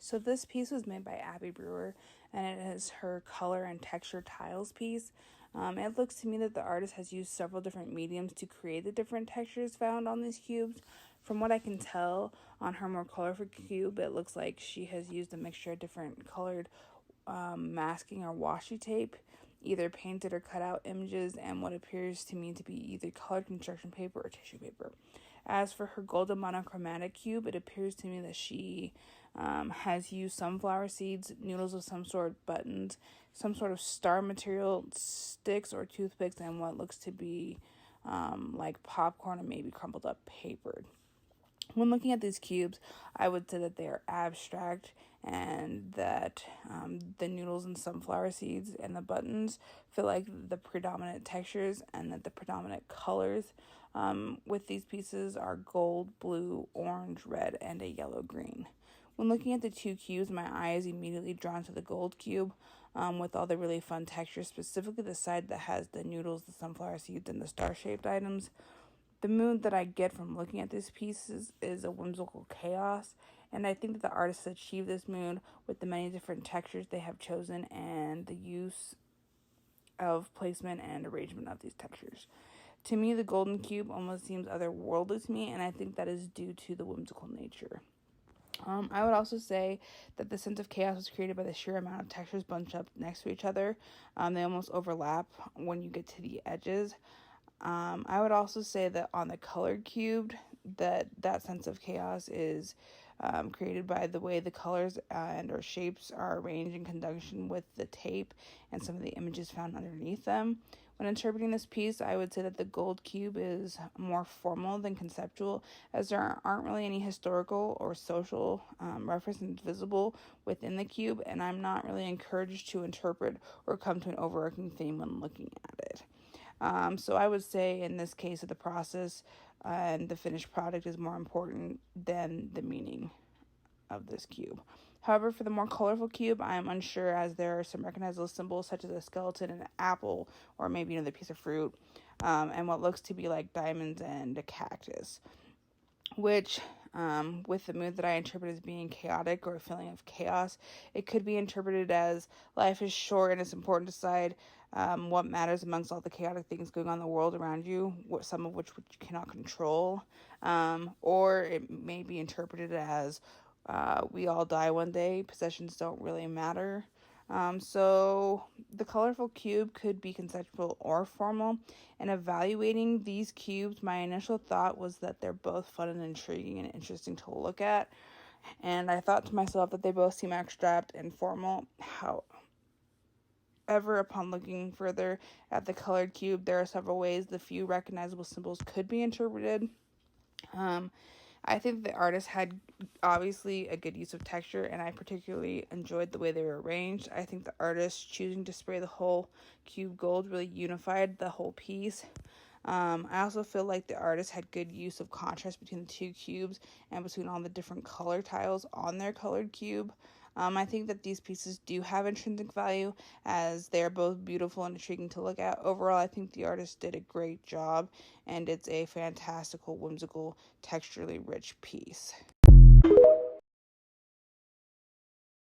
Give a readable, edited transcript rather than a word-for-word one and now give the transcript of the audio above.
So this piece was made by Abby Brewer, and it is her color and texture tiles piece. It looks to me that the artist has used several different mediums to create the different textures found on these cubes. From what I can tell, on her more colorful cube, it looks like she has used a mixture of different colored masking or washi tape, either painted or cut out images, and what appears to me to be either colored construction paper or tissue paper. As for her golden monochromatic cube, it appears to me that she has used sunflower seeds, noodles of some sort, buttons, some sort of star material, sticks or toothpicks, and what looks to be like popcorn or maybe crumpled up paper. When looking at these cubes, I would say that they are abstract and that the noodles and sunflower seeds and the buttons feel like the predominant textures, and that the predominant colors with these pieces are gold, blue, orange, red, and a yellow-green. When looking at the two cubes, my eye is immediately drawn to the gold cube with all the really fun textures, specifically the side that has the noodles, the sunflower seeds, and the star-shaped items. The mood that I get from looking at these pieces is a whimsical chaos, and I think that the artists achieve this mood with the many different textures they have chosen and the use of placement and arrangement of these textures. To me, the golden cube almost seems otherworldly to me, and I think that is due to the whimsical nature. I would also say that the sense of chaos was created by the sheer amount of textures bunched up next to each other. They almost overlap when you get to the edges. I would also say that on the colored cube, that sense of chaos is created by the way the colors and or shapes are arranged in conjunction with the tape and some of the images found underneath them. When interpreting this piece, I would say that the gold cube is more formal than conceptual, as there aren't really any historical or social references visible within the cube, and I'm not really encouraged to interpret or come to an overarching theme when looking at it. So I would say in this case of the process and the finished product is more important than the meaning of this cube. However, for the more colorful cube, I am unsure, as there are some recognizable symbols such as a skeleton and an apple, or maybe another piece of fruit, and what looks to be like diamonds and a cactus, which with the mood that I interpret as being chaotic or a feeling of chaos, it could be interpreted as life is short and it's important to decide what matters amongst all the chaotic things going on in the world around you, some of which you cannot control, or it may be interpreted as we all die one day, possessions don't really matter. So the colorful cube could be conceptual or formal. And evaluating these cubes, my initial thought was that they're both fun and intriguing and interesting to look at. And I thought to myself that they both seem abstract and formal. However, upon looking further at the colored cube, there are several ways the few recognizable symbols could be interpreted. I think the artist had obviously a good use of texture, and I particularly enjoyed the way they were arranged. I think the artist choosing to spray the whole cube gold really unified the whole piece. I also feel like the artist had good use of contrast between the two cubes and between all the different color tiles on their colored cube. I think that these pieces do have intrinsic value, as they are both beautiful and intriguing to look at. Overall, I think the artist did a great job, and it's a fantastical, whimsical, texturally rich piece.